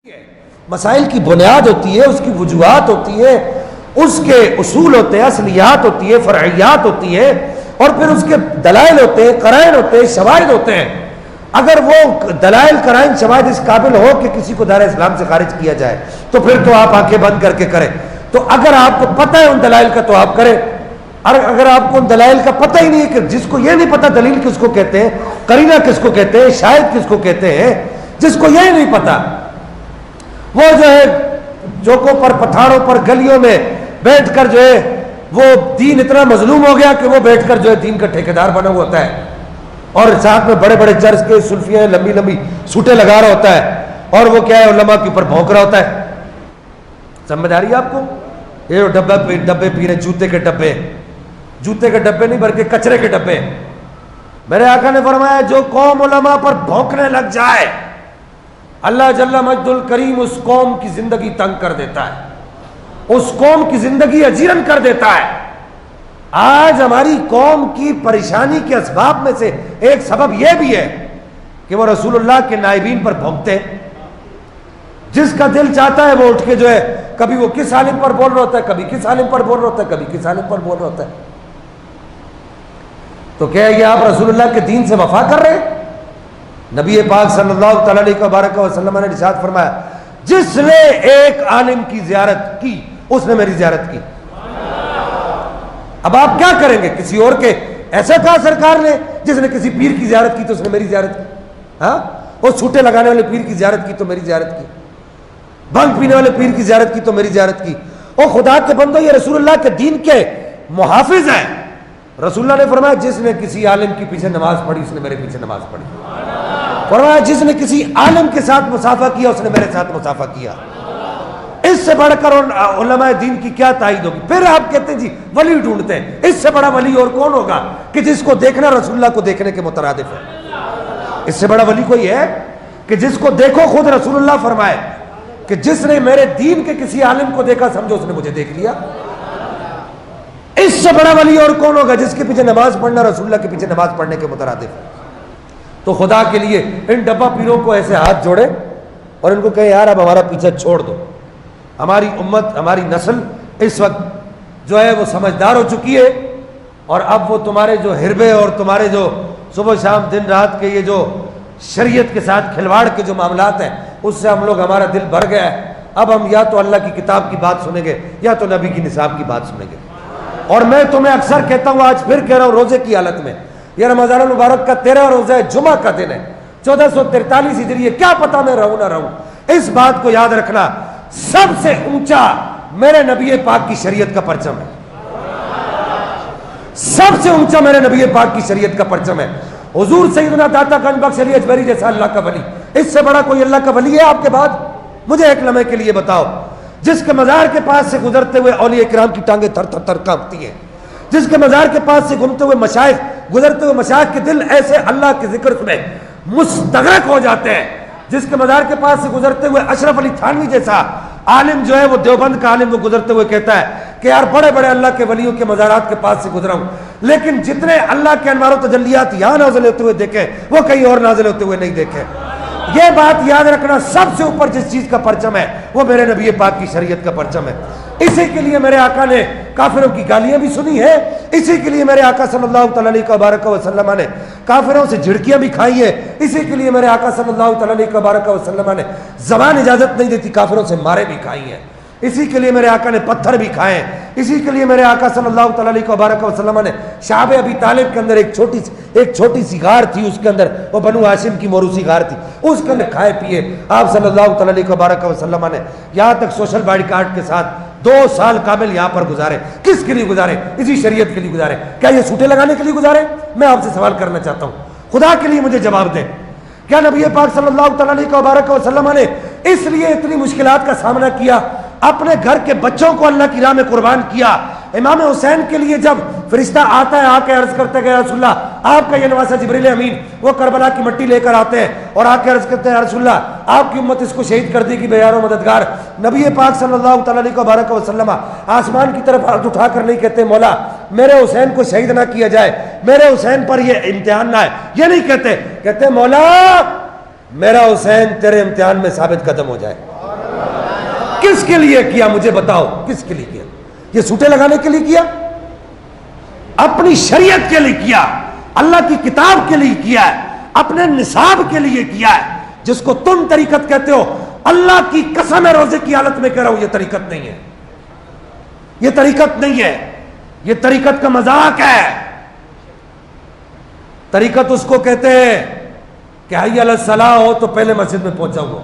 مسائل کی بنیاد ہوتی ہے، اس کی وجوہات ہوتی ہے، اس کے اصول ہوتے ہیں، اصلیات ہوتی ہے، فرعیات ہوتی ہے، اور پھر اس کے دلائل ہوتے ہیں، قرائن ہوتے ہیں، شواہد ہوتے ہیں۔ اگر وہ دلائل قرائن شواہد اس قابل ہو کہ کسی کو دار اسلام سے خارج کیا جائے تو پھر تو آپ آنکھیں بند کر کے کریں۔ تو اگر آپ کو پتہ ہے ان دلائل کا تو آپ کریں، اور اگر آپ کو ان دلائل کا پتہ ہی نہیں ہے، کہ جس کو یہ نہیں پتہ دلیل کس کو کہتے ہیں، قرینہ کس کو کہتے ہیں، شاہد کس کو کہتے ہیں، جس کو یہ نہیں پتہ، وہ جو ہے چوکوں پر، پتھاروں پر، گلیوں میں بیٹھ کر جو ہے وہ دین اتنا مظلوم ہو گیا کہ وہ بیٹھ کر جو ہے دین کا ٹھیکیدار بنا ہوا ہوتا ہے، اور ساتھ میں بڑے بڑے چرچ کے سلفیاں لمبی لمبی سوٹیں لگا رہا ہوتا ہے، اور وہ کیا ہے علماء کے اوپر بھونک رہا ہوتا ہے۔ سمجھ آ رہی ہے آپ کو؟ یہ ڈبے پی رہے، جوتے کے ڈبے نہیں بلکہ کچرے کے ڈبے۔ میرے آقا نے فرمایا جو قوم علماء پر بھونکنے لگ جائے اللہ جل مجد الکریم اس قوم کی زندگی تنگ کر دیتا ہے، اس قوم کی زندگی اجیرن کر دیتا ہے۔ آج ہماری قوم کی پریشانی کے اسباب میں سے ایک سبب یہ بھی ہے کہ وہ رسول اللہ کے نائبین پر بھونکتے ہیں۔ جس کا دل چاہتا ہے وہ اٹھ کے جو ہے کبھی وہ کس عالم پر بول رہا ہوتا ہے، کبھی کس عالم پر بول رہا ہوتا ہے، کبھی کس عالم پر بول رہا ہوتا ہے۔ تو کیا یہ آپ رسول اللہ کے دین سے وفا کر رہے ہیں؟ نبی پاک صلی اللہ تعالی علیہ وسلم نے ارشاد فرمایا جس نے ایک عالم کی زیارت کی اس نے میری زیارت کی۔ اب آپ کیا کریں گے؟ کسی اور کے ایسا کہا سرکار نے جس نے کسی پیر کی زیارت کی تو اس نے میری زیارت کی، ہاں وہ چھوٹے لگانے والے پیر کی زیارت کی تو میری زیارت کی، بھنگ پینے والے پیر کی زیارت کی تو میری زیارت کی۔ اور خدا کے بندو یہ رسول اللہ کے دین کے محافظ ہیں۔ رسول اللہ نے فرمایا جس نے کسی عالم کے پیچھے نماز پڑھی اس نے میرے پیچھے نماز پڑھی، فرمایا جس نے کسی عالم کے ساتھ مسافہ کیا اس نے میرے ساتھ مسافہ کیا۔ اس سے بڑھ کر علماء دین کی کیا تائید ہوگی؟ پھر آپ کہتے ہیں جی ولی ڈھونڈتے ہیں، اس سے بڑا ولی اور کون ہوگا کہ جس کو دیکھنا رسول اللہ کو دیکھنے کے مترادف ہے؟ اس سے بڑا ولی کوئی ہے کہ جس کو دیکھو خود رسول اللہ فرمائے کہ جس نے میرے دین کے کسی عالم کو دیکھا سمجھو اس نے مجھے دیکھ لیا۔ اس سے بڑا ولی اور کون ہوگا جس کے پیچھے نماز پڑھنا رسول اللہ کے پیچھے نماز پڑھنے کے مترادف ہے؟ تو خدا کے لیے ان ڈبہ پیروں کو ایسے ہاتھ جوڑے اور ان کو کہیں یار اب ہمارا پیچھا چھوڑ دو۔ ہماری امت، ہماری نسل اس وقت جو ہے وہ سمجھدار ہو چکی ہے، اور اب وہ تمہارے جو حربے اور تمہارے جو صبح شام دن رات کے یہ جو شریعت کے ساتھ کھلواڑ کے جو معاملات ہیں اس سے ہم لوگ ہمارا دل بھر گیا ہے۔ اب ہم یا تو اللہ کی کتاب کی بات سنیں گے یا تو نبی کی نصاب کی بات سنیں گے۔ اور میں تمہیں اکثر کہتا ہوں، آج پھر کہہ رہا ہوں، روزے کی حالت میں یہ رمضان المبارک کا 13 روزہ ہے، جمعہ کا دن ہے، 1443 ہجری ہے، کیا پتہ میں رہوں نہ رہوں۔ اس بات کو یاد رکھنا سب سے اونچا میرے نبی پاک کی شریعت کا پرچم ہے، سب سے اونچا میرے نبی پاک کی شریعت کا پرچم ہے۔ حضور سیدنا داتا گنج بخش علی اجمیری جیسا اللہ کا ولی، اس سے بڑا کوئی اللہ کا ولی ہے آپ کے بعد؟ مجھے ایک لمحے کے لیے بتاؤ جس کے مزار کے پاس سے گزرتے ہوئے اولیاء کرام کی ٹانگیں تھر تھر تھر کانپتی ہیں، جس کے مزار کے پاس سے گھومتے ہوئے مشائخ، گزرتے ہوئے مشائخ کے دل ایسے اللہ کے ذکر میں مستغرق ہو جاتے ہیں، جس کے مزار کے پاس سے گزرتے ہوئے اشرف علی تھانوی جیسا عالم جو ہے وہ دیوبند کا عالم وہ گزرتے ہوئے کہتا ہے کہ یار بڑے بڑے اللہ کے ولیوں کے مزارات کے پاس سے گزرا ہوں لیکن جتنے اللہ کے انوار و تجلیات یہاں نازل ہوتے ہوئے دیکھے وہ کہیں اور نازل ہوتے ہوئے نہیں دیکھے۔ یہ بات یاد رکھنا، سب سے اوپر جس چیز کا پرچم ہے وہ میرے نبی پاک کی شریعت کا پرچم ہے۔ اسی کے لیے میرے آقا نے کافروں کی گالیاں بھی سنی ہیں، اسی کے لیے میرے آقا صلی اللہ تعالی علیہ وسلم نے کافروں سے جھڑکیاں بھی کھائی ہیں، اسی کے لیے میرے آقا صلی اللہ تعالی علیہ وسلم نے زبان اجازت نہیں دیتی کافروں سے مارے بھی کھائی ہیں، اسی کے لیے میرے آقا نے پتھر بھی کھائے ہیں، اسی کے لیے میرے آقا صلی اللہ تعالی علیہ وسلم نے شعب ابی طالب کے اندر ایک چھوٹی سی غار تھی، اس کے اندر وہ بنو ہاشم کی موروثی غار تھی، اس کے اندر کھائے پیے آپ صلی اللہ تعالی علیہ وسلم نے یہاں تک سوشل باڈی کارڈ کے ساتھ 2 سال کامل یہاں پر گزارے۔ کس کے لیے گزارے؟ اسی شریعت کے لیے گزارے۔ کیا یہ سوٹے لگانے کے لیے گزارے؟ میں آپ سے سوال کرنا چاہتا ہوں، خدا کے لیے مجھے جواب دیں، کیا نبی پاک صلی اللہ تعالی علیہ وسلم نے اس لیے اتنی مشکلات کا سامنا کیا، اپنے گھر کے بچوں کو اللہ کی راہ میں قربان کیا؟ امام حسین کے لیے جب فرشتہ آتا ہے آ کے عرض کرتے گئے رسول اللہ آپ کا یہ نواسہ جبریل امین وہ کربلا کی مٹی لے کر آتے ہیں اور آ کے عرض کرتے ہیں رسول اللہ آپ کی امت اس کو شہید کر دے گی بے یار و مددگار۔ نبی پاک صلی اللہ تعالی علیہ وسلم آسمان کی طرف ہاتھ اٹھا کر نہیں کہتے مولا میرے حسین کو شہید نہ کیا جائے، میرے حسین پر یہ امتحان نہ ہے، یہ نہیں کہتے، کہتے مولا میرا حسین تیرے امتحان میں ثابت قدم ہو جائے. کس کے لیے کیا مجھے بتاؤ, کس کے لیے کیا؟ یہ سوٹے لگانے کے لیے کیا؟ اپنی شریعت کے لیے کیا, اللہ کی کتاب کے لیے کیا ہے, اپنے نصاب کے لیے کیا ہے. جس کو تم طریقت کہتے ہو, اللہ کی قسم ہے روزے کی حالت میں کہہ رہا ہوں, یہ طریقت نہیں ہے, یہ طریقت نہیں ہے, یہ طریقت کا مذاق ہے. طریقت اس کو کہتے ہیں کہ حی علی الصلاۃ ہو تو پہلے مسجد میں پہنچا ہوا,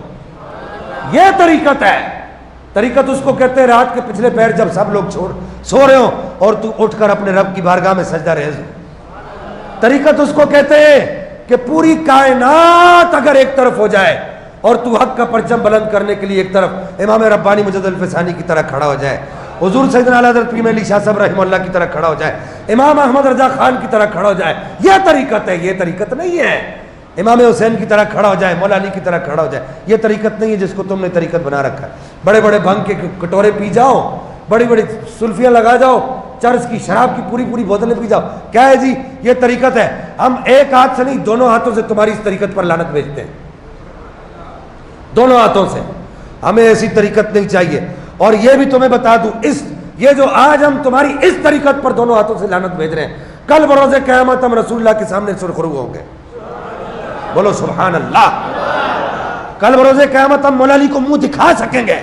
یہ طریقت ہے. طریقت اس کو کہتے ہیں رات کے پچھلے پہر جب سب لوگ سو رہے ہو اور تو اٹھ کر اپنے رب کی بارگاہ میں سجدہ ریز ہو. طریقت اس کو کہتے ہیں کہ پوری کائنات اگر ایک طرف ہو جائے اور تو حق کا پرچم بلند کرنے کے لیے ایک طرف امام ربانی مجدد الفسانی کی طرح کھڑا ہو جائے, حضور سیدنا اعلیٰ حضرت پیر علی شاہ صاحب رحمہ اللہ کی طرح کھڑا ہو جائے, امام احمد رضا خان کی طرح کھڑا ہو جائے, یہ طریقت ہے. یہ طریقت نہیں ہے. امام حسین کی طرح کھڑا ہو جائے, مولا علی کی طرح کھڑا ہو جائے, یہ طریقت نہیں ہے جس کو تم نے طریقت بنا رکھا ہے. بڑے بڑے بھنگ کے کٹورے پی جاؤ, بڑی بڑی سلفیاں لگا جاؤ, چرس کی شراب کی پوری پوری بوتلیں پی جاؤ, کیا ہے جی یہ طریقت ہے. ہم ایک ہاتھ سے نہیں دونوں ہاتھوں سے تمہاری اس طریقت پر لعنت بھیجتے ہیں, دونوں ہاتھوں سے. ہمیں ایسی طریقت نہیں چاہیے. اور یہ بھی تمہیں بتا دوں, یہ جو آج ہم تمہاری اس طریقت پر دونوں ہاتھوں سے لعنت بھیج رہے ہیں, کل بروز قیامت ہم رسول اللہ کے سامنے سرخرو ہوں گے. بولو سبحان اللہ. کل بروز قیامت ہم مولا علی کو منہ دکھا سکیں گے.